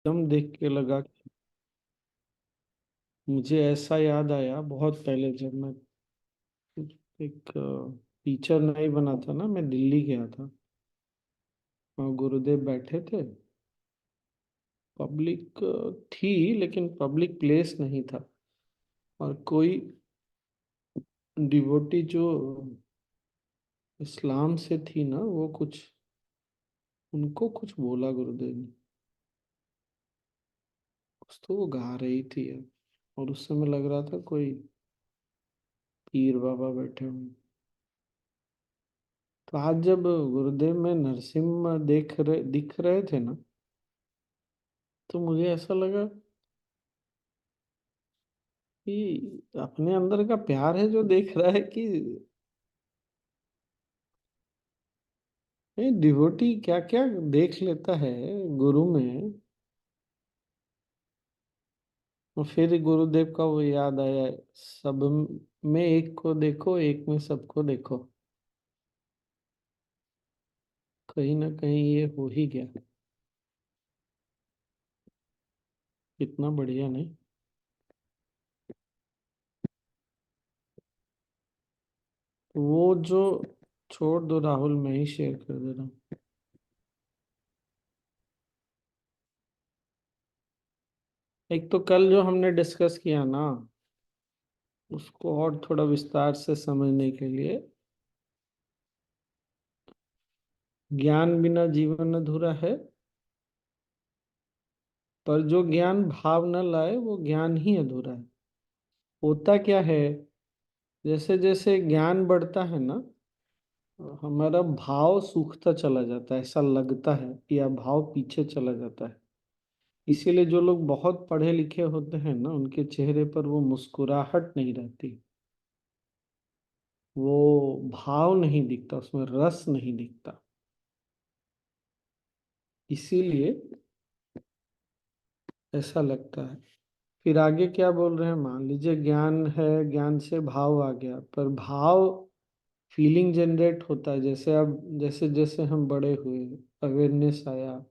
एकदम देख के लगा कि मुझे ऐसा याद आया बहुत पहले जब मैं एक टीचर नहीं बना था ना, मैं दिल्ली गया था। वहाँ गुरुदेव बैठे थे। पब्लिक थी लेकिन पब्लिक प्लेस नहीं था। और कोई डिवोटी जो इस्लाम से थी ना, वो कुछ उनको कुछ बोला गुरुदेव ने। कुछ तो वो गा रही थी यार। और उस समय लग रहा था कोई पीर बाबा बैठे हुए। तो आज जब गुरुदेव में नरसिम्हा दिख रहे थे ना, तो मुझे ऐसा लगा कि अपने अंदर का प्यार है जो देख रहा है कि ये डिवोटी क्या क्या देख लेता है गुरु में। और फिर गुरुदेव का वो याद आया, सब में एक को देखो, एक में सबको देखो। कहीं ना कहीं ये हो ही गया। कितना बढ़िया नहीं। वो जो छोड़ दो राहुल, मैं ही शेयर कर दे रहा हूँ। एक तो कल जो हमने डिस्कस किया ना, उसको और थोड़ा विस्तार से समझने के लिए, ज्ञान बिना जीवन अधूरा है। पर जो ज्ञान भाव न लाए वो ज्ञान ही अधूरा है। होता क्या है, जैसे जैसे ज्ञान बढ़ता है ना, हमारा भाव सूखता चला जाता है, ऐसा लगता है, या भाव पीछे चला जाता है। इसीलिए जो लोग बहुत पढ़े लिखे होते हैं ना, उनके चेहरे पर वो मुस्कुराहट नहीं रहती। वो भाव नहीं दिखता, उसमें रस नहीं दिखता। इसीलिए ऐसा लगता है। फिर आगे क्या बोल रहे हैं, मान लीजिए ज्ञान है, ज्ञान से भाव आ गया, पर भाव फीलिंग जनरेट होता है। जैसे अब जैसे जैसे हम बड़े हुए, अवेयरनेस आया,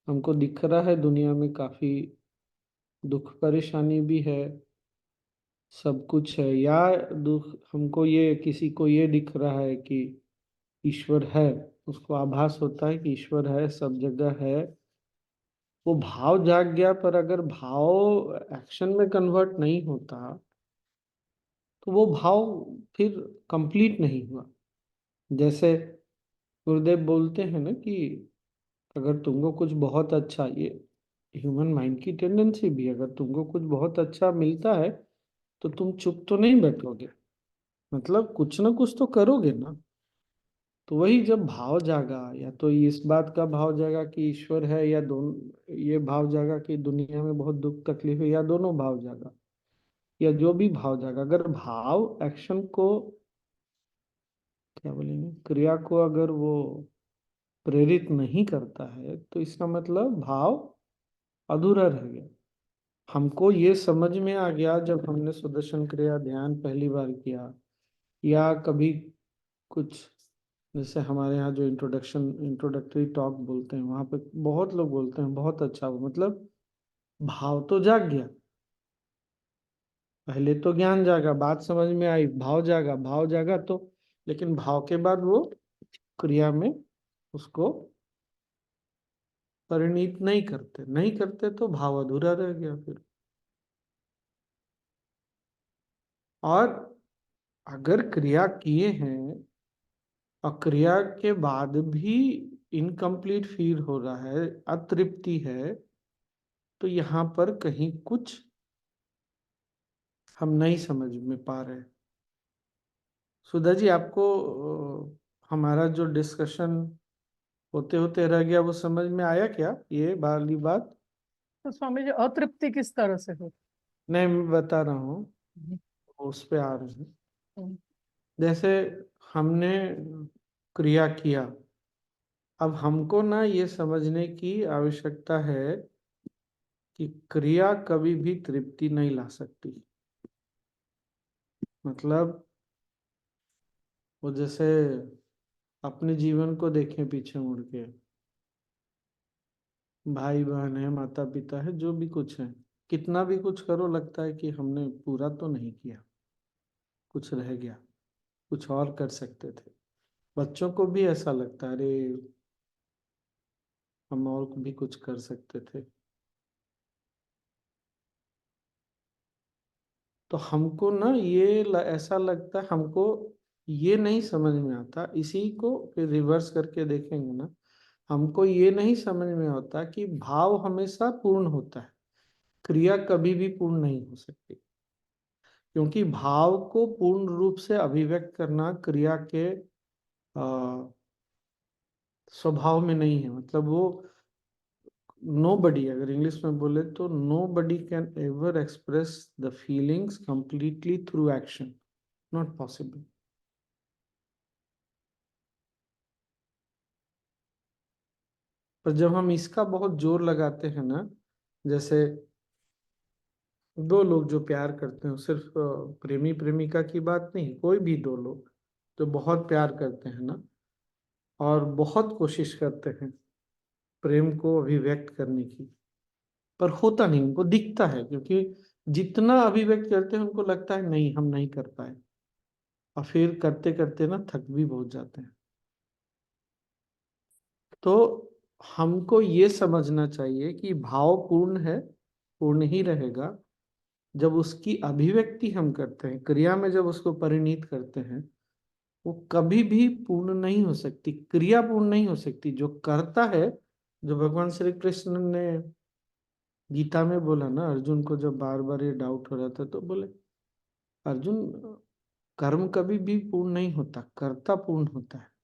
हमको दिख रहा है दुनिया में काफी दुख परेशानी भी है, सब कुछ है। या दुख, हमको ये किसी को ये दिख रहा है कि ईश्वर है, उसको आभास होता है कि ईश्वर है, सब जगह है। वो भाव जाग गया, पर अगर भाव एक्शन में कन्वर्ट नहीं होता, तो वो भाव फिर कंप्लीट नहीं हुआ। जैसे गुरुदेव बोलते हैं ना कि अगर तुमको कुछ बहुत अच्छा, ये ह्यूमन माइंड की टेंडेंसी भी है, अगर तुमको कुछ बहुत अच्छा मिलता है तो तुम चुप तो नहीं बैठोगे, मतलब कुछ ना कुछ तो करोगे ना। तो वही जब भाव जागा, या तो इस बात का भाव जागा कि ईश्वर है, या दोनों, ये भाव जागा कि दुनिया में बहुत दुख तकलीफ है, या दोनों भाव जागा, या जो भी भाव जागा, अगर भाव एक्शन को, क्या बोलेंगे, क्रिया को अगर वो प्रेरित नहीं करता है, तो इसका मतलब भाव अधूरा रह गया। हमको ये समझ में आ गया जब हमने सुदर्शन क्रिया ध्यान पहली बार किया, या कभी कुछ, जैसे हमारे यहाँ जो इंट्रोडक्टरी टॉक बोलते हैं, वहां पे बहुत लोग बोलते हैं बहुत अच्छा हुआ, मतलब भाव तो जाग गया। पहले तो ज्ञान जागा, बात समझ में आई, भाव जागा, भाव जागा तो, लेकिन भाव के बाद वो क्रिया में उसको परिणीत नहीं करते तो भाव अधूरा रह गया फिर। और अगर क्रिया किए हैं और क्रिया के बाद भी इनकम्प्लीट फील हो रहा है, अतृप्ति है, तो यहाँ पर कहीं कुछ हम नहीं समझ में पा रहे। सुधा जी, आपको हमारा जो डिस्कशन होते होते रह गया, वो समझ में आया क्या, ये वाली बात? तो स्वामी जी, अतृप्ति किस तरह से हो? नहीं, मैं बता रहा हूँ, हम्म, उस पे आ रहे हैं। हम्म, जैसे हमने क्रिया किया, अब हमको ना ये समझने की आवश्यकता है कि क्रिया कभी भी तृप्ति नहीं ला सकती। मतलब वो जैसे अपने जीवन को देखें पीछे मुड़ के, भाई बहन है, माता पिता है, जो भी कुछ है, कितना भी कुछ करो लगता है कि हमने पूरा तो नहीं किया, कुछ रह गया, कुछ और कर सकते थे। बच्चों को भी ऐसा लगता है, अरे हम और भी कुछ कर सकते थे। तो हमको ना ऐसा लगता है हमको, ये नहीं समझ में आता, इसी को फिर रिवर्स करके देखेंगे ना, हमको ये नहीं समझ में आता कि भाव हमेशा पूर्ण होता है, क्रिया कभी भी पूर्ण नहीं हो सकती। क्योंकि भाव को पूर्ण रूप से अभिव्यक्त करना क्रिया के स्वभाव में नहीं है। मतलब वो नो बडी, अगर इंग्लिश में बोले तो nobody can ever express the feelings completely through action, not possible. पर जब हम इसका बहुत जोर लगाते हैं ना, जैसे दो लोग जो प्यार करते हैं, सिर्फ प्रेमी प्रेमिका की बात नहीं, कोई भी दो लोग जो बहुत प्यार करते हैं ना, और बहुत कोशिश करते हैं प्रेम को अभिव्यक्त करने की, पर होता नहीं, उनको दिखता है, क्योंकि जितना अभिव्यक्त करते हैं उनको लगता है नहीं हम नहीं कर पाए, और फिर करते करते ना थक भी बहुत जाते हैं। तो हमको ये समझना चाहिए कि भाव पूर्ण है, पूर्ण ही रहेगा। जब उसकी अभिव्यक्ति हम करते हैं, क्रिया में जब उसको परिणीत करते हैं, वो कभी भी पूर्ण नहीं हो सकती, क्रिया पूर्ण नहीं हो सकती। जो करता है, जो भगवान श्री कृष्ण ने गीता में बोला ना, अर्जुन को जब बार बार ये डाउट हो रहा था तो बोले, अर्जुन, कर्म कभी भी पूर्ण नहीं होता, कर्ता पूर्ण होता है।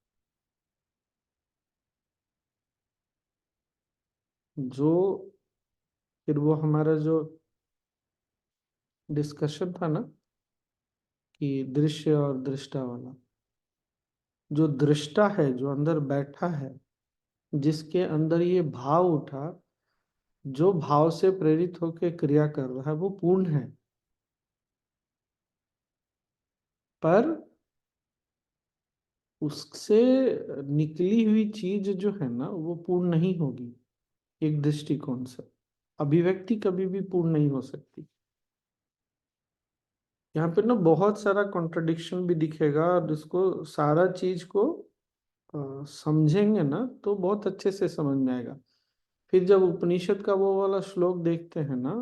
जो फिर वो हमारा जो डिस्कशन था ना, कि दृश्य और दृष्टा वाला, जो दृष्टा है, जो अंदर बैठा है, जिसके अंदर ये भाव उठा, जो भाव से प्रेरित होकर क्रिया कर रहा है, वो पूर्ण है। पर उससे निकली हुई चीज जो है ना, वो पूर्ण नहीं होगी एक दृष्टिकोण से। अभिव्यक्ति कभी भी पूर्ण नहीं हो सकती। यहाँ पे ना बहुत सारा कॉन्ट्रडिक्शन भी दिखेगा, और इसको सारा चीज को समझेंगे ना तो बहुत अच्छे से समझ में आएगा। फिर जब उपनिषद का वो वाला श्लोक देखते हैं ना,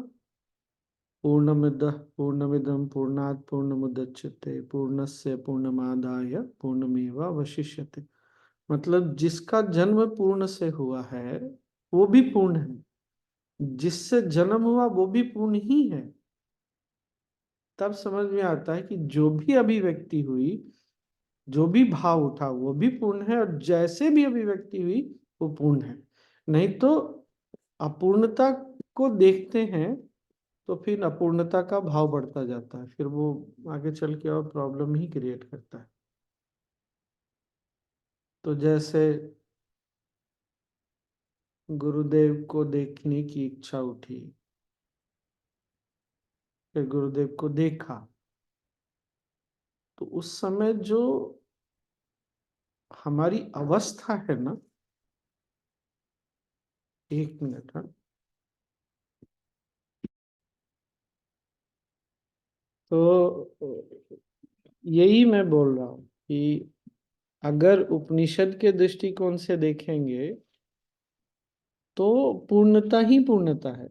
पूर्णमिदः पूर्णमिदं पूर्णात् पूर्णमुदच्यते पूर्णस्य पूर्णमादाय पूर्णमेवावशिष्यते। मतलब जिसका जन्म पूर्ण से हुआ है वो भी पूर्ण है, जिससे जन्म हुआ वो भी पूर्ण ही है। तब समझ में आता है कि जो भी अभिव्यक्ति हुई, जो भी भाव उठा, वो भी पूर्ण है, और जैसे भी अभिव्यक्ति हुई वो पूर्ण है। नहीं तो अपूर्णता को देखते हैं तो फिर अपूर्णता का भाव बढ़ता जाता है, फिर वो आगे चल के और प्रॉब्लम ही क्रिएट करता है। तो जैसे गुरुदेव को देखने की इच्छा उठी, फिर गुरुदेव को देखा, तो उस समय जो हमारी अवस्था है ना, एक मिनट, हाँ। तो यही मैं बोल रहा हूँ कि अगर उपनिषद के दृष्टिकोण से देखेंगे तो पूर्णता ही पूर्णता है।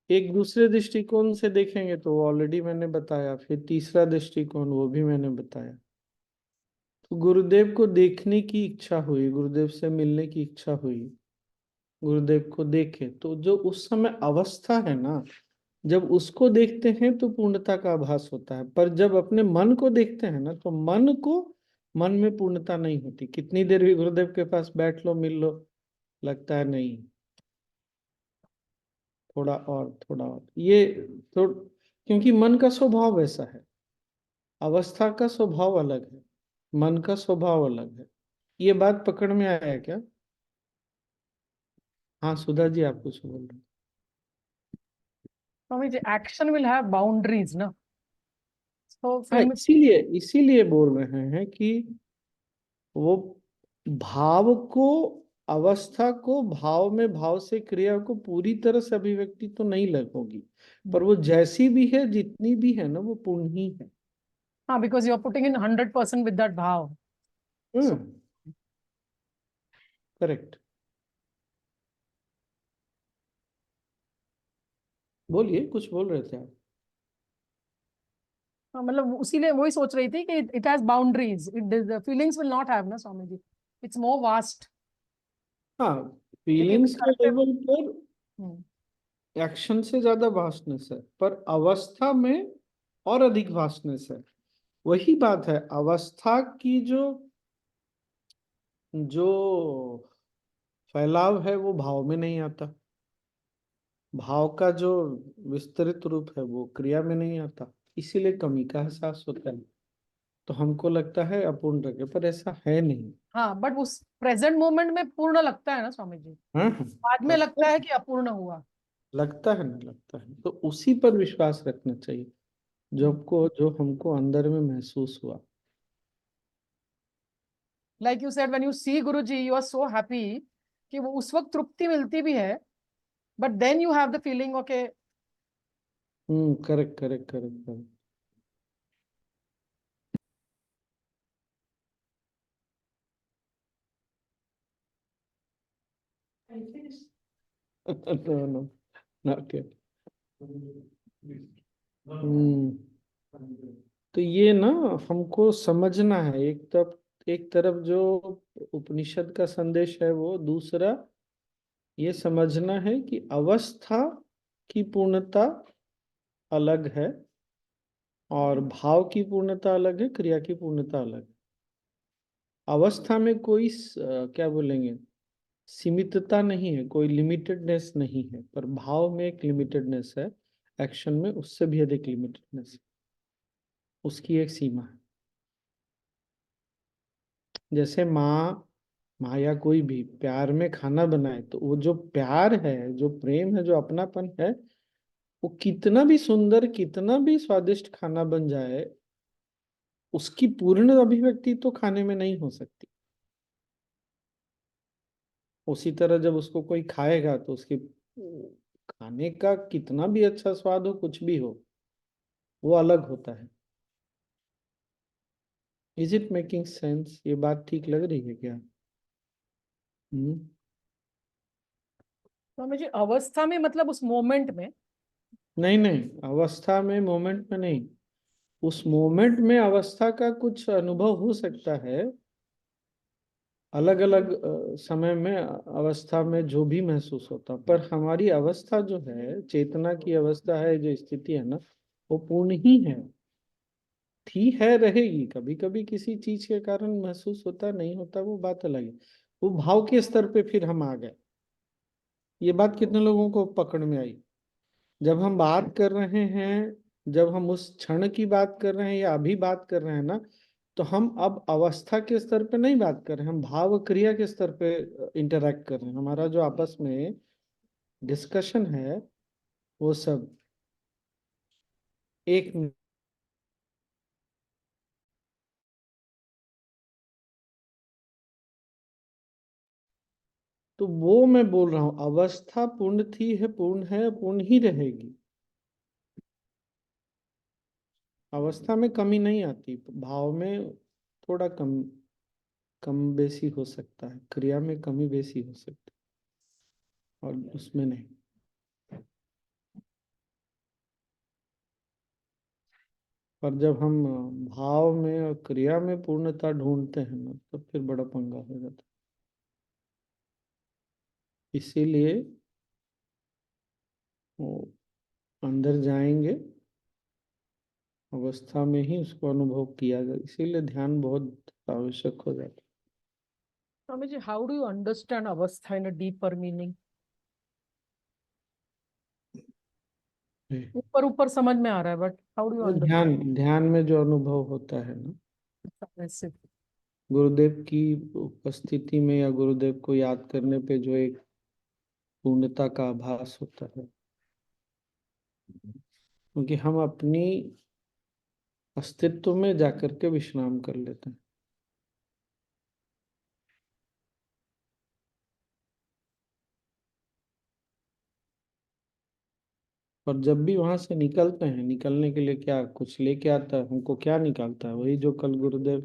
एक दूसरे दृष्टिकोण से देखेंगे तो ऑलरेडी मैंने बताया, फिर तीसरा दृष्टिकोण वो भी मैंने बताया। तो गुरुदेव को देखने की इच्छा हुई, गुरुदेव से मिलने की इच्छा हुई, गुरुदेव को देखे, तो जो उस समय अवस्था है ना, जब उसको देखते हैं तो पूर्णता का आभास होता है। पर जब अपने मन को देखते हैं ना, तो मन में पूर्णता नहीं होती। कितनी देर भी गुरुदेव के पास बैठ लो, मिल लो, लगता है नहीं, थोड़ा और ये थोड़ा, क्योंकि मन का स्वभाव वैसा है। अवस्था का स्वभाव अलग है, मन का स्वभाव अलग है। ये बात पकड़ में आया क्या? हाँ सुधा जी, आप कुछ बोल रहे Swami ji, action will have boundaries ना, तो हैं। हाँ, फिर इसीलिए इसीलिए बोल रहे हैं कि वो भाव को अवस्था को भाव में, भाव से क्रिया को पूरी तरह से अभिव्यक्ति तो नहीं होगी, पर वो जैसी भी है, जितनी भी है ना, वो पूर्ण ही है। हाँ, because you are putting in 100% with that भाव। So hmm, correct. बोलिए, कुछ बोल रहे थे आप। हाँ, मतलब उसीलिए वही सोच रही थी कि it has boundaries, it feelings will not have ना Swami ji, it's more vast. हाँ, एक एक फीलिंग्स के स्तर पे। लेवल पर हम्म। एक्शन से ज्यादा वास्टनेस है, पर अवस्था में और अधिक वास्टनेस है। वही बात है, अवस्था की जो जो फैलाव है वो भाव में नहीं आता, भाव का जो विस्तृत रूप है वो क्रिया में नहीं आता, इसीलिए कमी का एहसास होता है। तो हमको लगता है अपूर्ण रखे, पर ऐसा है नहीं। हाँ, बट उस प्रेजेंट मोमेंट में पूर्ण लगता है ना स्वामी जी, हाँ, बाद में लगता लगता है है, कि अपूर्ण हुआ। लगता है ना, लगता है, तो उसी पर विश्वास रखना चाहिए जो हमको अंदर में महसूस हुआ। Like you said, when you see guru ji you are so happy, कि वो उस वक्त तृप्ति मिलती भी है, but then you have the feeling okay. Correct, correct, correct, correct. No, no, not yet. Hmm तो ये ना, हमको समझना है, एक तरफ जो उपनिषद का संदेश है, वो दूसरा ये समझना है कि अवस्था की पूर्णता अलग है, और भाव की पूर्णता अलग है, क्रिया की पूर्णता अलग है। अवस्था में कोई क्या बोलेंगे, सीमितता नहीं है, कोई लिमिटेडनेस नहीं है, पर भाव में एक लिमिटेडनेस है, एक्शन में उससे भी अधिक लिमिटेडनेस है, उसकी एक सीमा है। जैसे माँ या कोई भी प्यार में खाना बनाए, तो वो जो प्यार है, जो प्रेम है, जो अपनापन है, वो कितना भी सुंदर, कितना भी स्वादिष्ट खाना बन जाए, उसकी पूर्ण अभिव्यक्ति तो खाने में नहीं हो सकती। उसी तरह जब उसको कोई खाएगा, तो उसके खाने का कितना भी अच्छा स्वाद हो, कुछ भी हो, वो अलग होता है। Is it making sense? ये बात ठीक लग रही है क्या? हम्म तो मुझे अवस्था में मतलब उस मोमेंट में। नहीं, नहीं, अवस्था में, मोमेंट में नहीं। उस मोमेंट में अवस्था का कुछ अनुभव हो सकता है, अलग अलग समय में, अवस्था में जो भी महसूस होता, पर हमारी अवस्था जो है, चेतना की अवस्था है, जो स्थिति है ना, वो पूर्ण ही है, थी है, रहेगी। कभी कभी किसी चीज के कारण महसूस होता, नहीं होता, वो बात अलग है। वो भाव के स्तर पे फिर हम आ गए। ये बात कितने लोगों को पकड़ में आई? जब हम बात कर रहे हैं, जब हम उस क्षण की बात कर रहे हैं या अभी बात कर रहे हैं ना, तो हम अब अवस्था के स्तर पे नहीं बात कर रहे हैं, हम भाव क्रिया के स्तर पे इंटरेक्ट कर रहे हैं। हमारा जो आपस में डिस्कशन है, वो सब एक। तो वो मैं बोल रहा हूँ, अवस्था पूर्ण थी, है, पूर्ण है, पूर्ण ही रहेगी। अवस्था में कमी नहीं आती, भाव में थोड़ा कम कम बेसी हो सकता है, क्रिया में कमी बेसी हो सकती है, और उसमें नहीं। पर जब हम भाव में और क्रिया में पूर्णता ढूंढते हैं ना, तो फिर बड़ा पंगा हो जाता है। इसीलिए वो अंदर जाएंगे, अवस्था में ही उसको अनुभव किया जाए, इसीलिए ध्यान बहुत आवश्यक हो जाता Swami ji, how do you understand अवस्था इन अ डीपर मीनिंग? है। ऊपर ऊपर समझ में आ रहा है, बट हाउ डू यू वो ध्यान ध्यान में जो अनुभव होता है ना, अंडरस्टैंड? गुरुदेव की उपस्थिति में या गुरुदेव को याद करने पे जो एक पूर्णता का आभास होता है, क्योंकि हम अपनी अस्तित्व में जाकर के विश्राम कर लेते हैं। और जब भी वहां से निकलते हैं, निकलने के लिए क्या कुछ लेके आता है हमको, क्या निकालता है? वही जो कल गुरुदेव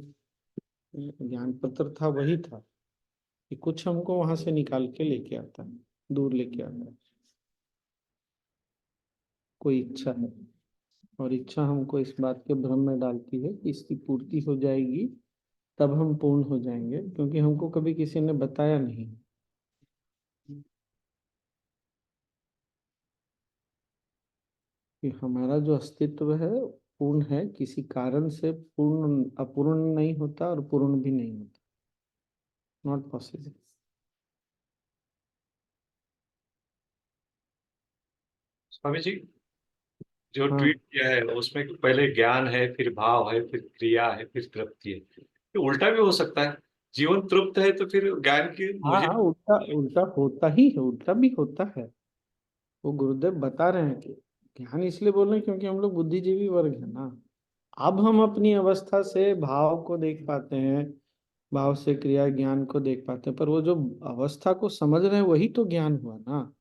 ज्ञान पत्र था वही था, कि कुछ हमको वहां से निकाल के लेके आता है, दूर लेके आता है। कोई इच्छा है, और इच्छा हमको इस बात के भ्रम में डालती है कि इसकी पूर्ति हो जाएगी तब हम पूर्ण हो जाएंगे, क्योंकि हमको कभी किसी ने बताया नहीं कि हमारा जो अस्तित्व है पूर्ण है, किसी कारण से पूर्ण अपूर्ण नहीं होता और पूर्ण भी नहीं होता। Not possible. स्वामी जी, जो हाँ ट्वीट किया है उसमें पहले ज्ञान है, फिर भाव है, फिर क्रिया है, फिर तृप्ति है। ये उल्टा भी हो सकता है। जीवन तृप्त है तो फिर ज्ञान की हाँ मुझे। हाँ, उल्टा उल्टा होता ही है, उल्टा भी होता है। वो गुरुदेव बता रहे हैं कि ज्ञान इसलिए बोल रहे हैं क्योंकि हम लोग बुद्धिजीवी वर्ग है ना। अब हम अपनी अवस्था से भाव को देख पाते हैं, भाव से क्रिया ज्ञान को देख पाते हैं, पर वो जो अवस्था को समझ रहे हैं वही तो ज्ञान हुआ ना।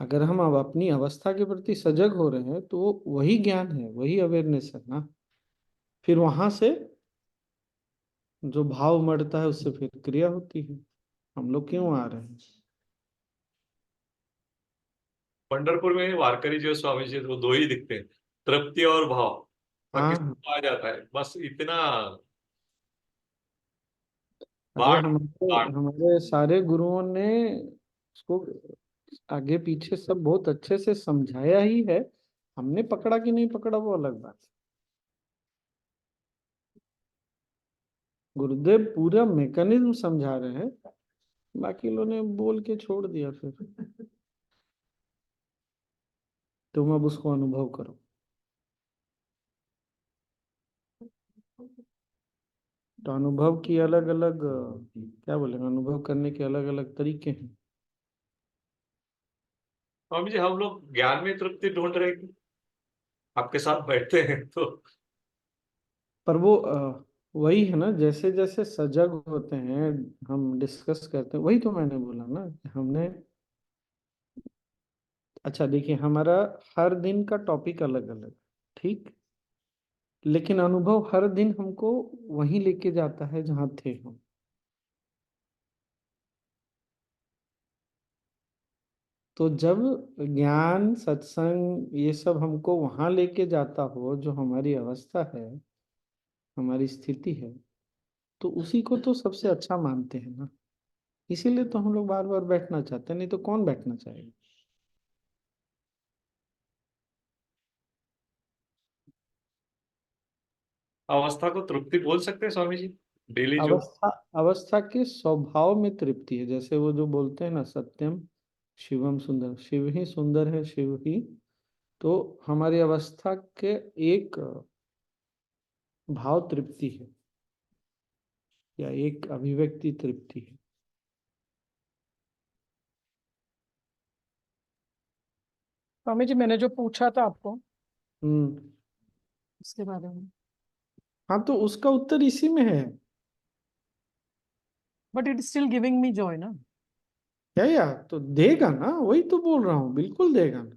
अगर हम अब अपनी अवस्था के प्रति सजग हो रहे हैं तो वो वही ज्ञान है, वही अवेयरनेस है ना। फिर वहां से जो भाव मरता है उससे फिर क्रिया होती है। हम लोग क्यों आ रहे हैं? पंढरपुर में वारकरी जो स्वामी जी वो दो ही दिखते हैं, तृप्ति और भाव। बाकी हाँ, सब आ जाता है, बस इतना अरे बाट हमारे बाट। हमारे सारे गुरुओं ने उसको आगे पीछे सब बहुत अच्छे से समझाया ही है। हमने पकड़ा कि नहीं पकड़ा वो अलग बात है। गुरुदेव पूरा मैकेनिज्म समझा रहे हैं, बाकी लोगों ने बोल के छोड़ दिया। फिर तुम अब उसको अनुभव करो। तो अनुभव की अलग अलग क्या बोले, अनुभव करने के अलग अलग तरीके हैं। स्वामी जी, हम लोग ज्ञान में तृप्ति ढूंढ रहे हैं, आपके साथ बैठते हैं तो। पर वो वही है ना, जैसे जैसे सजग होते हैं, हम डिस्कस करते हैं, वही तो मैंने बोला ना कि हमने। अच्छा देखिए, हमारा हर दिन का टॉपिक अलग अलग, ठीक, लेकिन अनुभव हर दिन हमको वहीं लेके जाता है जहाँ थे हम। तो जब ज्ञान सत्संग ये सब हमको वहां लेके जाता हो जो हमारी अवस्था है, हमारी स्थिति है, तो उसी को तो सबसे अच्छा मानते हैं ना। इसीलिए तो हम लोग बार बार बैठना चाहते हैं, नहीं तो कौन बैठना चाहेगा? अवस्था को तृप्ति बोल सकते हैं स्वामी जी, डेली जो। अवस्था अवस्था के स्वभाव में तृप्ति है। जैसे वो जो बोलते हैं ना, सत्यम शिवम सुंदर, शिव ही सुंदर है, शिव ही। तो हमारी अवस्था के एक भाव तृप्ति है, या एक अभिव्यक्ति तृप्ति है। स्वामी जी, मैंने जो पूछा था आपको हम्म। उसके बारे में, हाँ, तो उसका उत्तर इसी में है। But it still giving me Joy ना। क्या यार, तो देगा ना, वही तो बोल रहा हूँ, बिल्कुल देगा ना।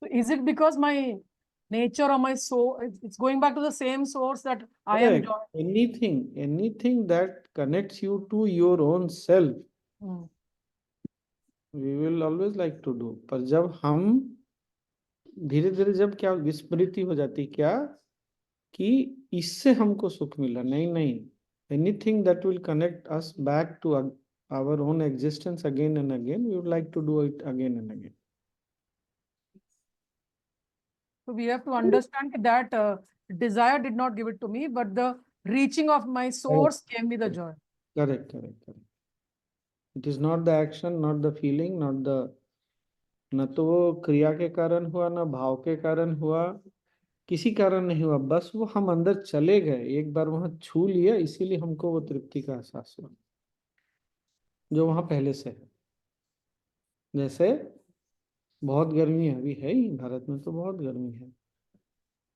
So is it because my nature or my soul, it's going back to the same source that I am correct. joy? Anything that connects you to your own self, Hmm. We will always like to do. पर जब हम धीरे धीरे, जब क्या विस्मृति हो जाती, क्या कि इससे हमको सुख मिला, नहीं नहीं, anything that will connect us back to our own existence again and again, we would like to do it again and again. So we have to understand that desire did not give it to me, but the reaching of my source correct, gave me the joy. Correct, correct. It is not the action, not the feeling, not the, न तो वो क्रिया के कारण हुआ, ना भाव के कारण हुआ, किसी कारण नहीं हुआ, बस वो हम अंदर चले गए, एक बार वहां छू लिया, इसीलिए हमको वो तृप्ति का एहसास हुआ जो वहां पहले से है। जैसे बहुत गर्मी है, अभी है ही भारत में तो बहुत गर्मी है,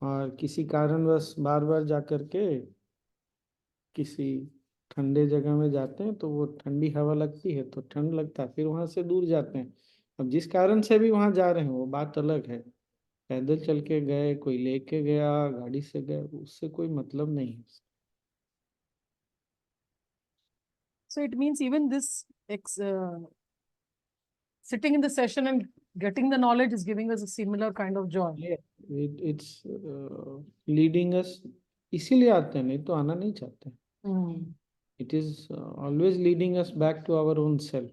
और किसी कारणवश बार बार जा करके किसी ठंडे जगह में जाते हैं तो वो ठंडी हवा लगती है तो ठंड लगता है, फिर वहां से दूर जाते हैं। अब जिस कारण से भी वहां जा रहे हैं वो बात अलग है, पैदल चल के गए, कोई लेके गया, गाड़ी से गए, उससे कोई मतलब नहीं है। So it means even this sitting in the session and getting the knowledge is giving us a similar kind of joy. It's leading us, इसीलिए आते हैं, नहीं तो आना नहीं चाहते। It is always leading us back to our own self.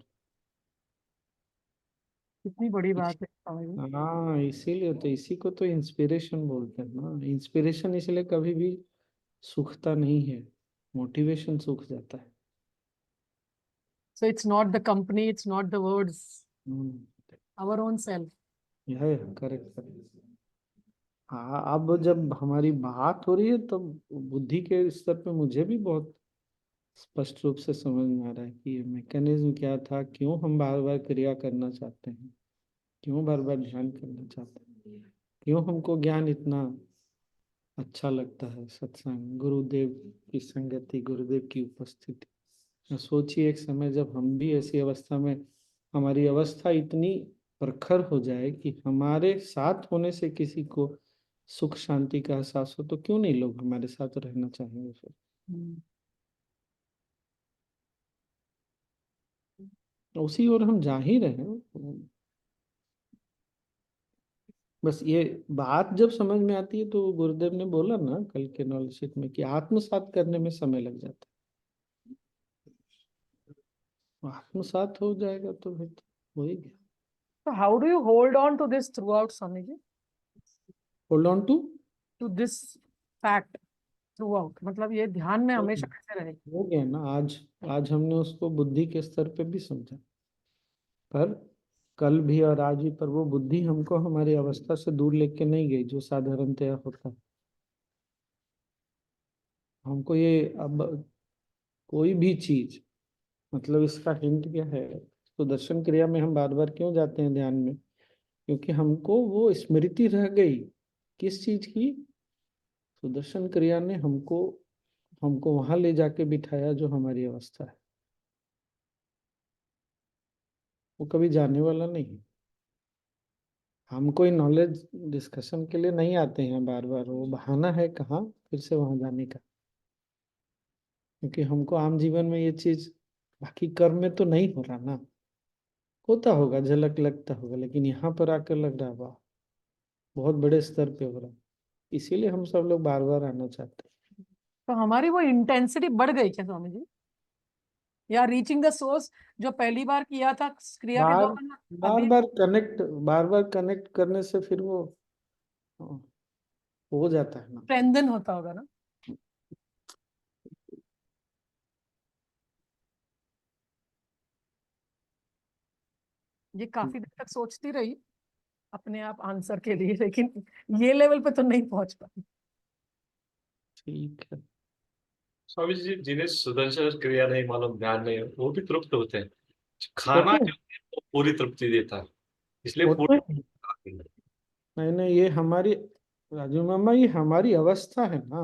कितनी बड़ी बात है स्वामी जी। हाँ, इसीलिए तो, इसी को तो इंस्पिरेशन बोलते हैं ना। इंस्पिरेशन इसलिए कभी भी सूखता नहीं है, मोटिवेशन सूख जाता है। So it's not the company, it's not the words, hmm, our own self. यह है, करेक्ट करेक्ट। हाँ, अब जब हमारी बात हो रही है तब बुद्धि के स्तर पे मुझे भी बहुत स्पष्ट रूप से समझ में आ रहा है कि ये मैकेनिज्म क्या था, क्यों हम बार बार क्रिया करना चाहते हैं, क्यों बार बार ध्यान करना चाहते हैं, क्यों हमको ज्ञान इतना अच्छा लगता है, सत्संग, गुरुदेव की संगति, गुरुदेव की उपस्थिति। मैं सोचिए एक समय जब हम भी ऐसी अवस्था में, हमारी अवस्था इतनी प्रखर हो जाए कि हमारे साथ होने से किसी को सुख शांति का एहसास हो, तो क्यों नहीं लोग हमारे साथ रहना चाहेंगे फिर। उसी ओर हम जा ही रहे हैं। बस ये बात जब समझ में आती है तो गुरुदेव ने बोला ना कल के नॉलेज शीट में कि आत्मसात करने में समय लग जाता है। आत्मसात हो जाएगा तो फिर तो हो ही गया। So how do you hold on to this throughout, Swami ji? Hold on to, To this fact throughout. मतलब ये ध्यान में हमेशा कैसे रहे? हो गया ना। आज आज हमने उसको बुद्धि के स्तर पे भी समझा, पर कल भी और आज भी, पर वो बुद्धि हमको हमारी अवस्था से दूर लेके नहीं गई जो साधारणतया होता है। हमको ये अब कोई भी चीज, मतलब इसका हिंट क्या है, तो दर्शन क्रिया में हम बार बार क्यों जाते हैं ध्यान में, क्योंकि हमको वो स्मृति रह गई। किस चीज की? सुदर्शन क्रिया ने हमको हमको वहां ले जाके बिठाया जो हमारी अवस्था है, वो कभी जाने वाला नहीं है। हम कोई नॉलेज डिस्कशन के लिए नहीं आते हैं बार बार, वो बहाना है कहाँ फिर से वहां जाने का। क्योंकि हमको आम जीवन में ये चीज बाकी कर्म में तो नहीं हो रहा ना, होता होगा, झलक लगता होगा, लेकिन यहाँ पर आकर लग रहा है वाह, बहुत बड़े स्तर पे हो रहा है। इसीलिए हम सब लोग बार बार आना चाहते तो हमारी वो इंटेंसिटी बढ़ गई क्या स्वामी जी? या रीचिंग द सोर्स जो पहली बार किया था हैं। क्रिया के दौरान, अभी बार बार कनेक्ट करने से फिर वो हाँ, हो जाता है ना। स्ट्रेंथन होता होगा ना? ये काफी देर तक सोचती रही अपने आप आंसर के लिए, लेकिन ये लेवल पे तो नहीं पहुंच पाई। ठीक है। स्वामी जी, जिन्हें सुदर्शन क्रिया नहीं मालूम, ध्यान नहीं, वो भी तृप्त होते हैं। खाना होते जो हैं, है वो पूरी तृप्ति देता है, इसलिए होते फूड। हैं। नहीं नहीं, ये हमारी, राजू मामा, ये हमारी अवस्था है ना।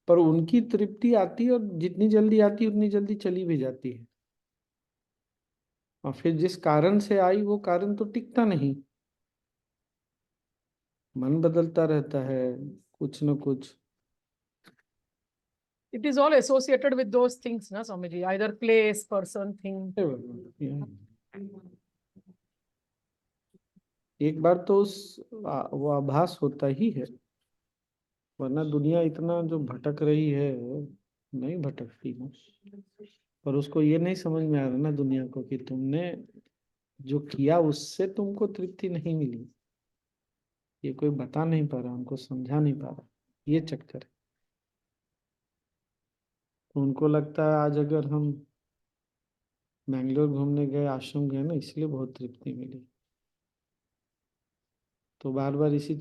पर उनकी तृप्ति आती है और जितनी जल्दी आती है उतनी जल्दी चली भी जाती है। और फिर जिस कारण से आई वो कारण तो टिकता नहीं, मन बदलता रहता है, कुछ न कुछ। It is all associated with those things, na Swamiji? Either place, person, thing. एक बार तो वो आभास होता ही है, वरना दुनिया इतना जो भटक रही है नहीं भटकती ना। पर उसको ये नहीं समझ में आ रहा ना दुनिया को कि तुमने जो किया उससे तुमको तृप्ति नहीं मिली। ये कोई बता नहीं पा रहा, उनको समझा नहीं पा रहा, ये चक्कर है। तो उनको लगता है आज अगर हम मैंगलोर घूमने गए, आश्रम गए ना, इसलिए बहुत तृप्ति मिली। तो बार बार इसी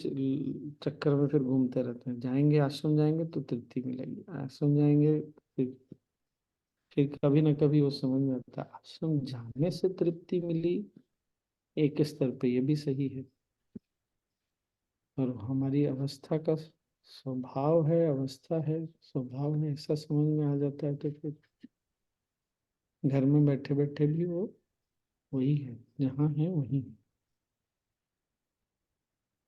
चक्कर में फिर घूमते रहते हैं, जाएंगे आश्रम जाएंगे तो तृप्ति मिलेगी, आश्रम जाएंगे फिर कभी ना कभी वो समझ में आता है आश्रम जाने से तृप्ति मिली। एक स्तर पे ये भी सही है, और हमारी अवस्था का स्वभाव है, अवस्था है, स्वभाव है, ऐसा समझ में आ जाता है तो फिर घर में बैठे बैठे भी वो वही है, जहाँ है वही है।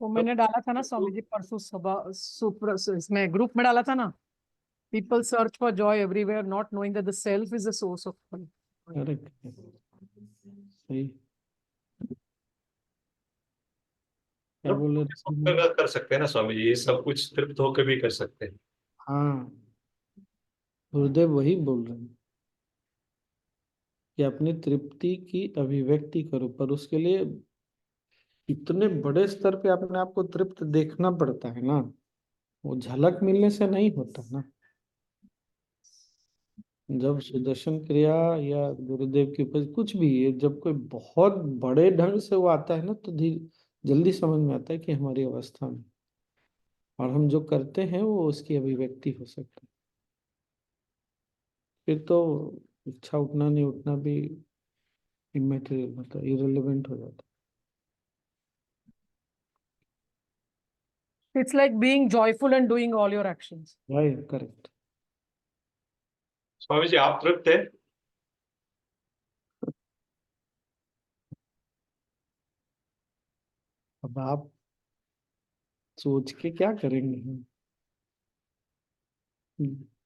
वो मैंने डाला था ना स्वामी जी परसों सुबह सुपर इसमें ग्रुप में डाला था ना, people search for Joy everywhere not knowing that the self is the source of Joy. Correct, सही। क्या तृप्त बोले होके कर सकते हैं ना स्वामी जी, ये सब कुछ तृप्त होकर भी कर सकते हैं। हाँ, गुरुदेव वही बोल रहे हैं कि अपनी तृप्ति की अभिव्यक्ति करो, पर उसके लिए इतने बड़े स्तर पे अपने आप को तृप्त देखना पड़ता है ना, वो झलक मिलने से नहीं होता ना। जब सुदर्शन क्रिया या गुरुदेव की उपज कुछ भी है, जब कोई बहुत बड़े ढंग से वो आता है ना, तो धीरे जल्दी समझ में आता है कि हमारी अवस्था में, और हम जो करते हैं वो उसकी अभिव्यक्ति हो सकती है। फिर तो इच्छा उठना नहीं उठना भी इमेटेरियल, मतलब इरेलीवेंट हो जाता it's like being joyful and doing all your actions. है। Right, correct. स्वामी जी आप तृप्त है? अब आप सोच के क्या करेंगे हम?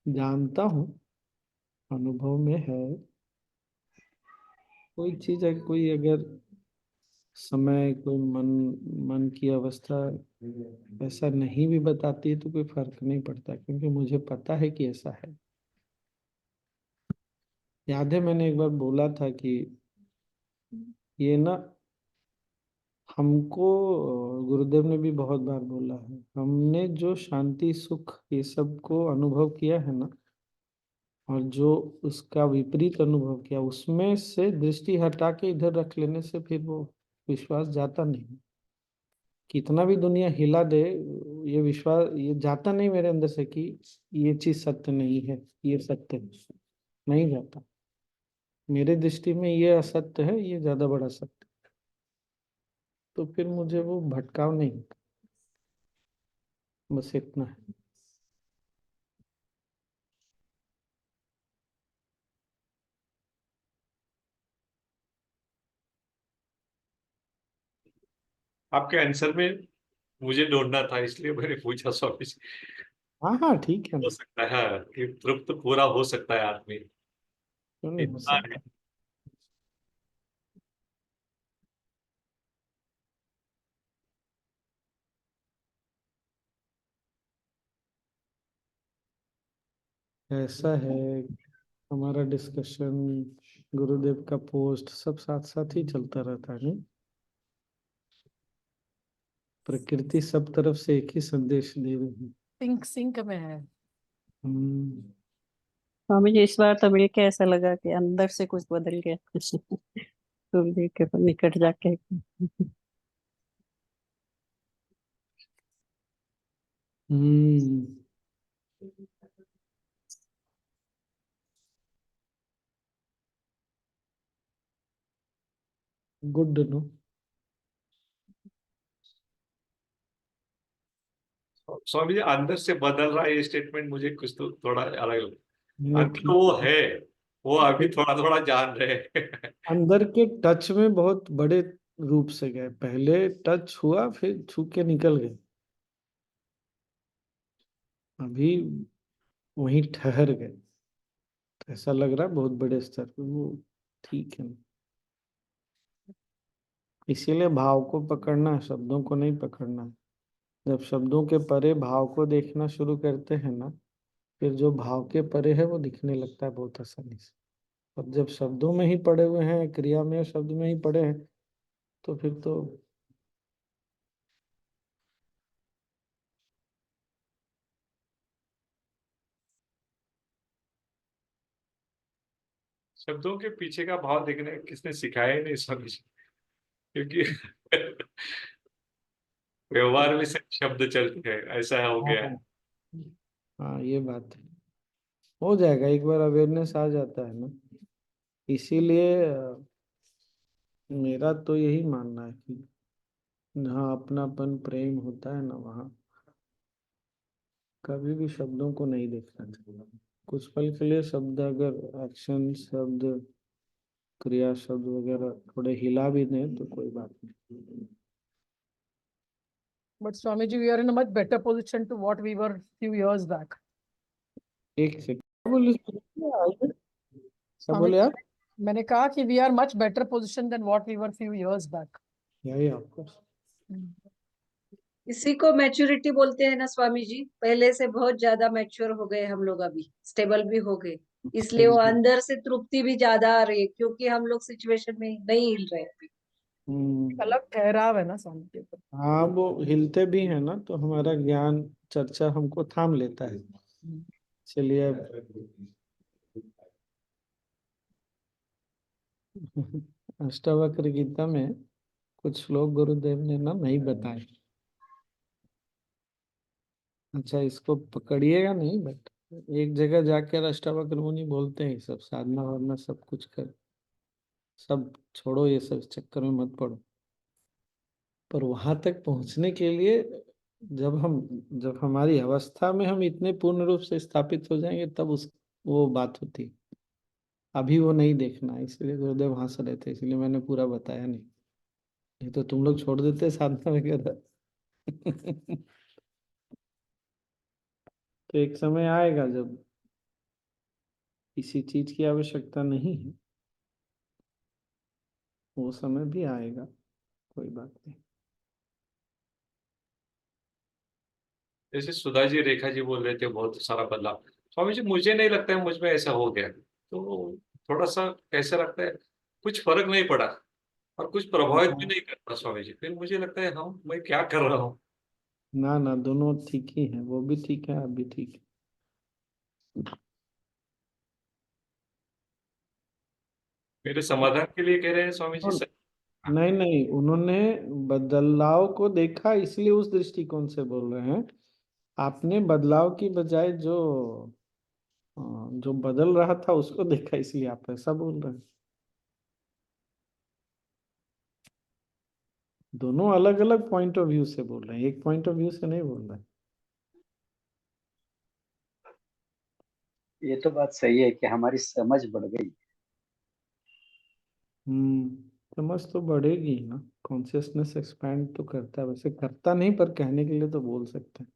जानता हूँ, अनुभव में है। कोई चीज है, कोई अगर समय, कोई मन, मन की अवस्था ऐसा नहीं भी बताती है तो कोई फर्क नहीं पड़ता, क्योंकि मुझे पता है कि ऐसा है। याद है मैंने एक बार बोला था कि ये ना, हमको गुरुदेव ने भी बहुत बार बोला है, हमने जो शांति सुख ये सब को अनुभव किया है ना, और जो उसका विपरीत अनुभव किया, उसमें से दृष्टि हटा के इधर रख लेने से फिर वो विश्वास जाता नहीं। कितना भी दुनिया हिला दे, ये विश्वास ये जाता नहीं मेरे अंदर से कि ये चीज सत्य नहीं है, ये सत्य है, नहीं जाता। मेरे दृष्टि में ये असत्य है, ये ज्यादा बड़ा सत्य। तो फिर मुझे वो भटकाव नहीं होता। बस इतना है। आपके आंसर में मुझे ढूंढना था, इसलिए मैंने पूछा स्वामी जी। हाँ हाँ, ठीक है हो ना। सकता है हाँ, कि तृप्त पूरा हो सकता है आदमी, क्यों नहीं हो इतना है। सकता? ऐसा है, हमारा डिस्कशन, गुरुदेव का पोस्ट सब साथ साथ ही चलता रहता है, नहीं? प्रकृति सब तरफ से एक ही संदेश दे रही है। सिंक सिंक में है। हम्म। हाँ, मुझे इस बार तो मिल के ऐसा लगा कि अंदर से कुछ बदल गया। तुम देख के निकट जाके हम्म। Good no. स्वामी जी अंदर से बदल रहा है, ये स्टेटमेंट मुझे कुछ तो थोड़ा अलग लगा। नहीं, अंदर ठीक वो है, वो अभी है। थोड़ा थोड़ा जान रहे हैं। अंदर के टच में बहुत बड़े रूप से गए, पहले टच हुआ फिर छू के निकल गए, अभी वहीं ठहर गए। तो ऐसा लग रहा है बहुत बड़े स्तर पे वो, ठीक है। इसीलिए भाव को पकड़ना है, शब्दों को नहीं पकड़ना। जब शब्दों के परे भाव को देखना शुरू करते हैं ना, फिर जो भाव के परे है वो दिखने लगता है बहुत आसानी से। और जब शब्दों में ही पड़े हुए हैं, क्रिया में शब्द में ही पड़े हैं, तो फिर तो शब्दों के पीछे का भाव देखने किसने सिखाया ही नहीं स्वामी जी, क्योंकि व्यवहार में सिर्फ शब्द चलते हैं, ऐसा हो गया है। हाँ हाँ, ये बात है। हो जाएगा, एक बार अवेयरनेस आ जाता है ना। इसीलिए मेरा तो यही मानना है कि जहाँ अपनापन प्रेम होता है ना, वहाँ कभी भी शब्दों को नहीं देखना चाहिए। कुछ पल के लिए शब्द अगर एक्शन शब्द क्रिया शब्द वगैरह थोड़े हिला भी दें तो कोई बात नहीं। But Swamiji, we are in a much better position to what we were few years back. एक सेकंड, क्या बोले? क्या बोले Swamiji, आप? मैंने कहा कि we are much better position than what we were few years back. यही आपको इसी को मैच्योरिटी बोलते हैं ना स्वामी जी। पहले से बहुत ज्यादा मैच्योर हो गए हम लोग, अभी स्टेबल भी हो गए, इसलिए वो अंदर से तृप्ति भी ज्यादा आ रही है, क्योंकि हम लोग सिचुएशन में नहीं हिल रहे अभी। अलग ठहराव है ना स्वामी के ऊपर। हाँ, वो हिलते भी हैं ना तो हमारा ज्ञान चर्चा हमको थाम लेता है। चलिए अष्टावक्र गीता में कुछ श्लोक गुरुदेव ने ना नहीं बताए। अच्छा, इसको पकड़िएगा नहीं, बट एक जगह जाकर अष्टावक्र मुनि बोलते हैं सब साधना वाधना सब कुछ कर, सब छोड़ो, ये सब चक्कर में मत पड़ो। पर वहां तक पहुंचने के लिए जब हमारी अवस्था में हम इतने पूर्ण रूप से स्थापित हो जाएंगे तब उस वो बात होती है। अभी वो नहीं देखना, इसलिए गुरुदेव हंस रहे थे, इसलिए मैंने पूरा बताया नहीं। नहीं तो तुम लोग छोड़ देते साधना वगैरह। तो एक समय आएगा जब किसी चीज की आवश्यकता नहीं है, वो समय भी आएगा, कोई बात नहीं। जैसे सुधा जी रेखा जी बोल रहे थे बहुत सारा बदलाव, स्वामी जी मुझे नहीं लगता है मुझ में ऐसा हो गया। तो थोड़ा सा कैसा लगता है, कुछ फर्क नहीं पड़ा और कुछ प्रभावित भी नहीं करता स्वामी जी। फिर मुझे लगता है हम मैं क्या कर रहा हूँ। ना ना, दोनों ठीक ही है, वो भी ठीक है, आप भी ठीक है। मेरे समाधान के लिए कह रहे हैं स्वामी जी सर। नहीं नहीं, उन्होंने बदलाव को देखा इसलिए उस दृष्टिकोण से बोल रहे हैं। आपने बदलाव की बजाय जो बदल रहा था उसको देखा इसलिए आप ऐसा बोल रहे हैं। दोनों अलग अलग पॉइंट ऑफ व्यू से बोल रहे हैं, एक पॉइंट ऑफ व्यू से नहीं बोल रहे हैं। ये तो बात सही है कि हमारी समझ बढ़ गई। समझ तो बढ़ेगी ना, कॉन्शियसनेस एक्सपैंड तो करता है, वैसे करता नहीं पर कहने के लिए तो बोल सकते हैं।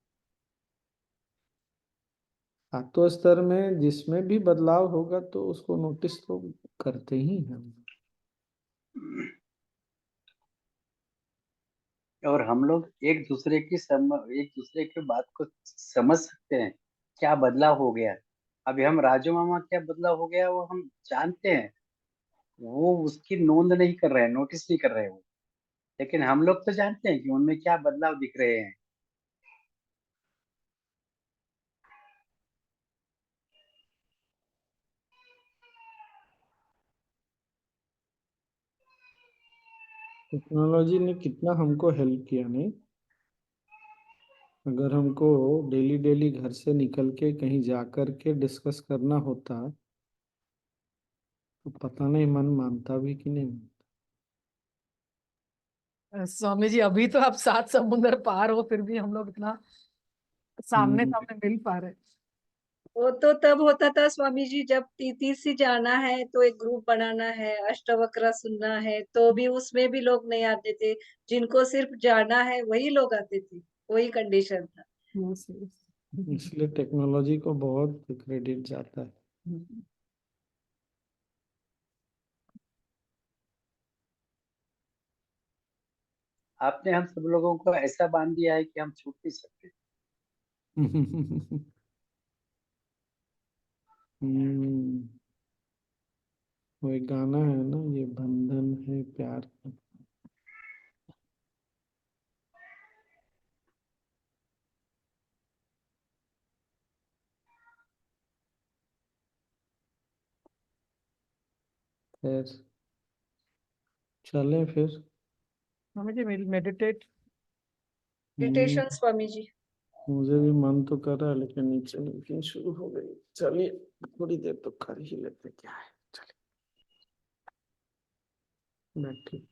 सातवें स्तर में जिसमें भी बदलाव होगा तो उसको नोटिस तो करते ही हैं। और हम लोग एक दूसरे एक दूसरे की बात को समझ सकते हैं, क्या बदलाव हो गया। अभी हम राजू मामा क्या बदलाव हो गया वो हम जानते हैं, वो उसकी नोंद नहीं कर रहे हैं, नोटिस नहीं कर रहे हैं वो। लेकिन हम लोग तो जानते हैं कि उनमें क्या बदलाव दिख रहे हैं। टेक्नोलॉजी ने कितना हमको हेल्प किया नहीं। अगर हमको डेली डेली घर से निकल के कहीं जा कर के डिस्कस करना होता तो पता नहीं मन मानता भी कि नहीं। स्वामी जी, अभी तो आप 7 समुंदर पार हो, फिर भी हम लोग इतना सामने हम्म, सामने मिल पा रहे। वो तो तब होता था स्वामी जी, जब तीसी जाना है तो एक ग्रुप बनाना है, अष्टवक्र सुनना है, तो भी उसमें भी लोग नहीं आते थे। जिनको सिर्फ जाना है वही लोग आते थे, वही कंडीशन था। Yes, yes. इसलिए टेक्नोलॉजी को बहुत क्रेडिट जाता है। आपने हम सब लोगों को ऐसा बांध दिया है कि हम छूट नहीं सकते। हम्म, वो एक गाना है ना, ये बंधन है प्यार का। खैर, चलें फिर। स्वामी जी, मेडिटेट। मेडिटेशन हम्म, स्वामी जी। मुझे भी मन तो कर रहा है लेकिन नीचे मीटिंग शुरू हो गई। चलिए थोड़ी देर तो कर ही लेते, क्या है। चलिए बैठिए।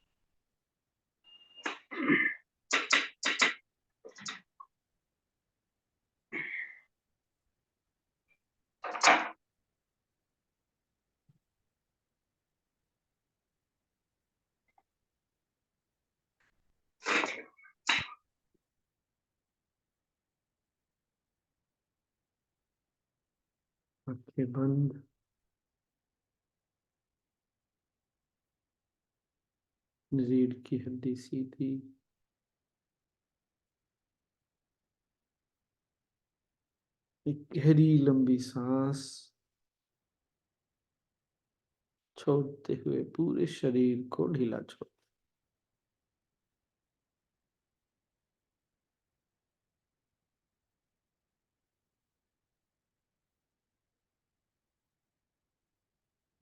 आंखें बंद। रीढ़ की हड्डी सीधी। एक गहरी लंबी सांस छोड़ते हुए पूरे शरीर को ढीला छोड़।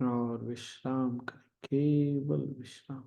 और विश्राम करें, केवल विश्राम।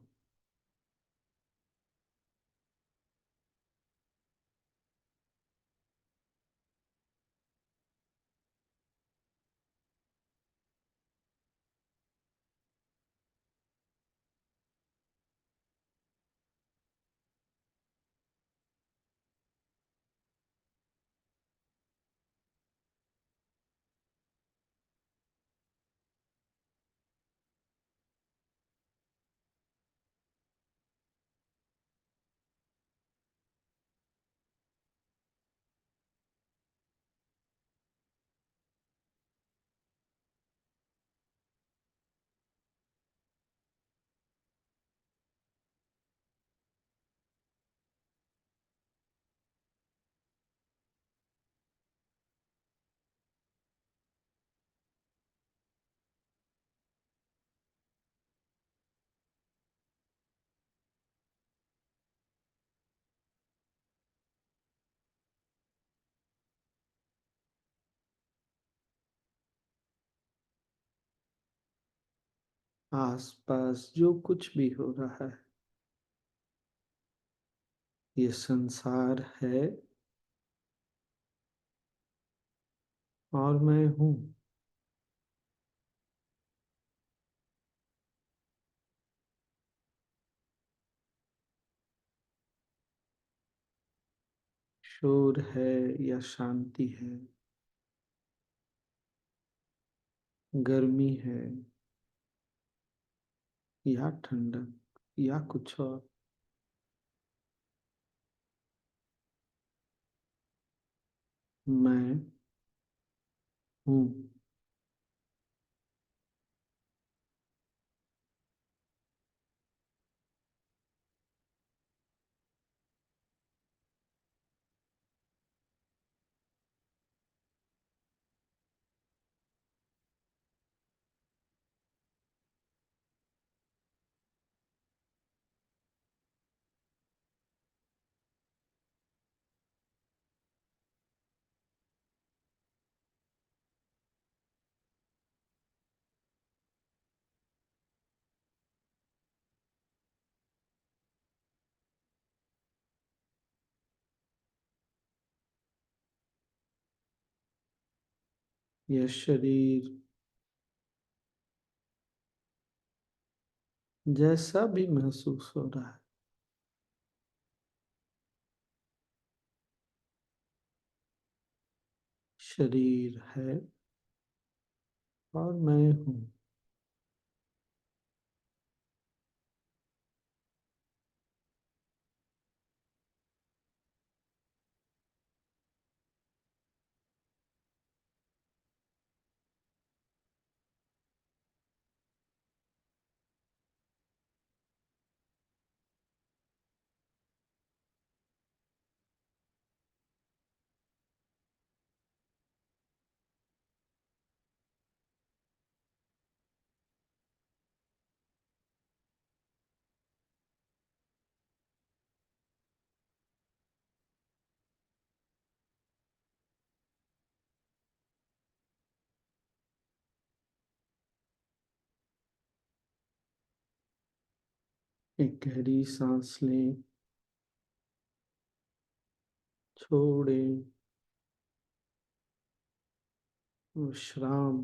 आसपास जो कुछ भी हो रहा है, ये संसार है और मैं हूँ। शोर है या शांति है, गर्मी है या ठंडक या कुछ और, मैं हूँ। यह शरीर जैसा भी महसूस हो रहा है, शरीर है और मैं हूँ। एक गहरी सांस लें, छोड़ें, विश्राम।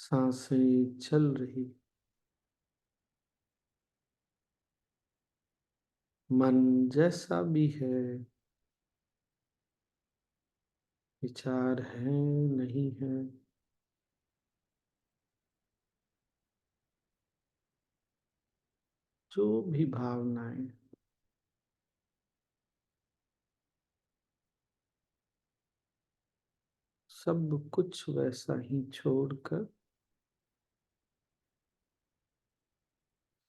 सांसें चल रही, मन जैसा भी है, विचार है नहीं है, जो भी भावनाएं, सब कुछ वैसा ही छोड़कर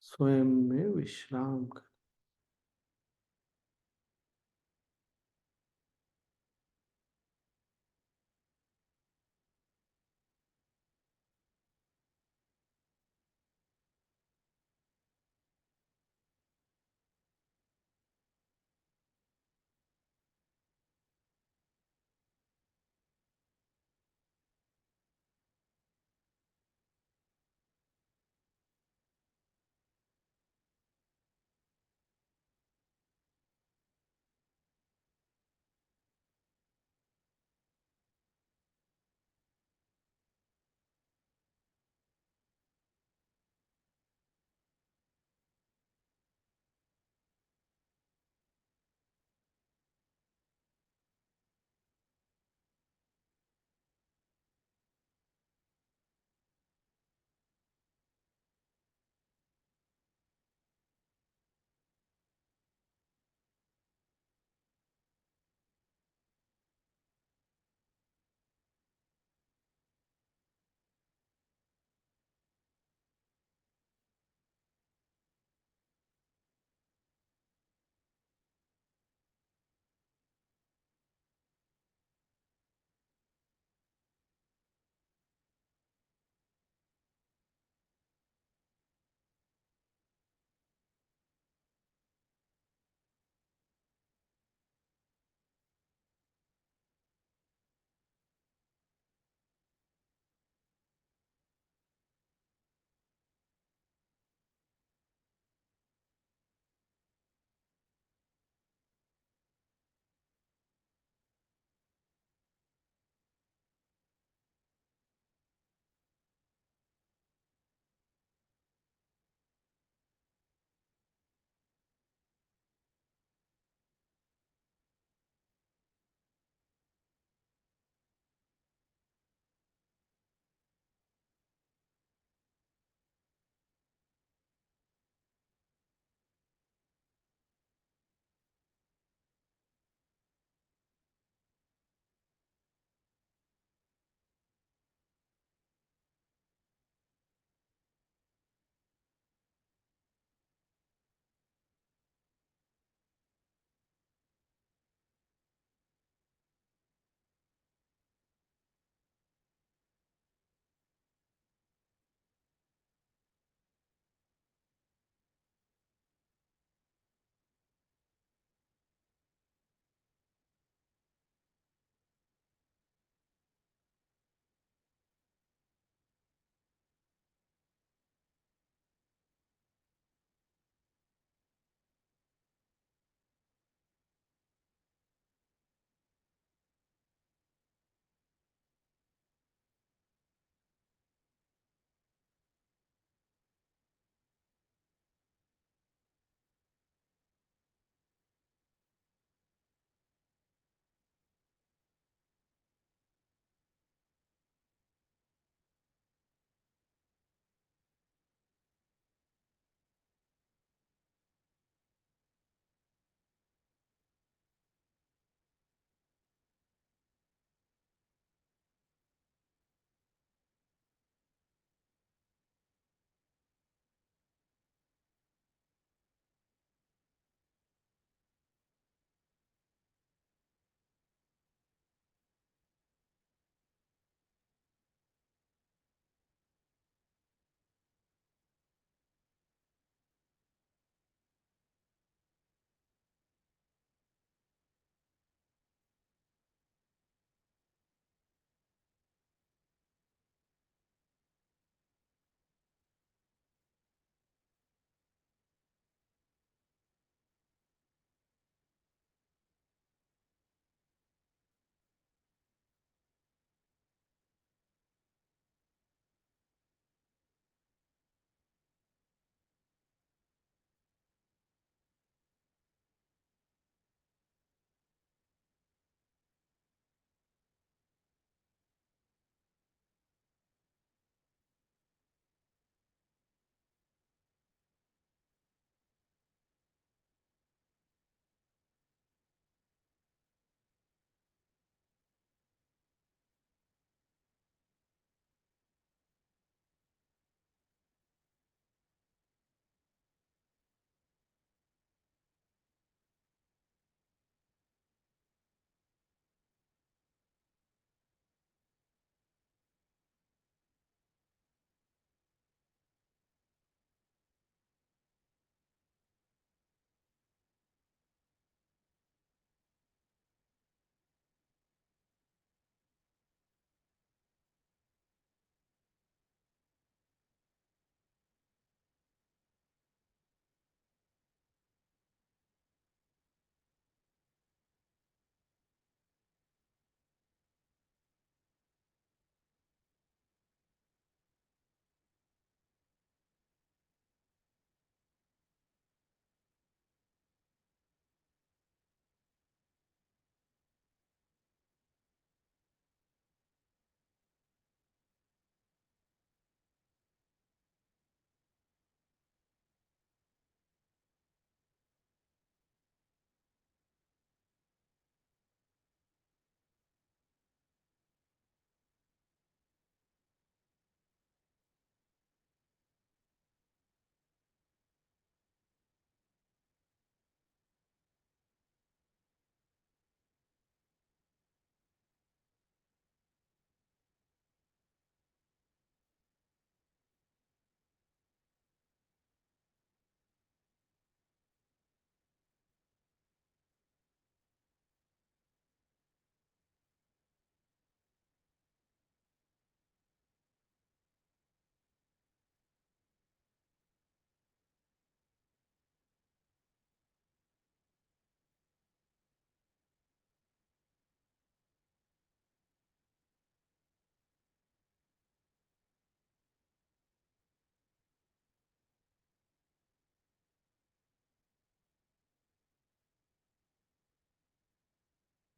स्वयं में विश्राम कर।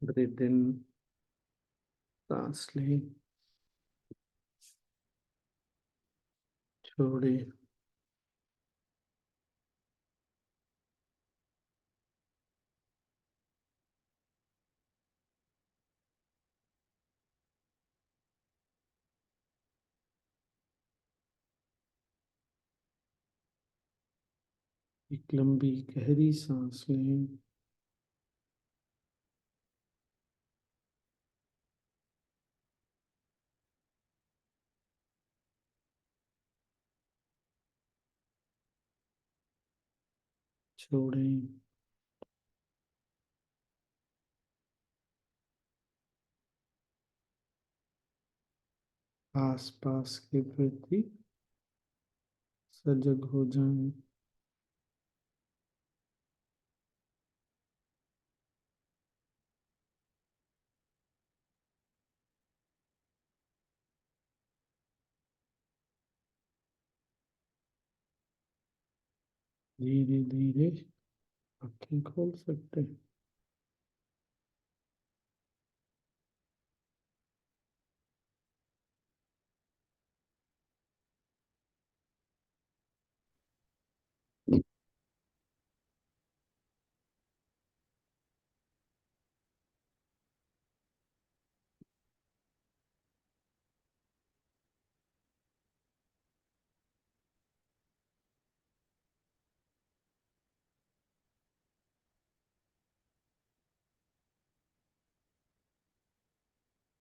ब्रीथ इन, सांस लें, छोड़ें। एक लंबी गहरी सांस लें, छोड़ें। आसपास के प्रति सजग हो जाएं। धीरे धीरे आंखें खोल सकते हैं।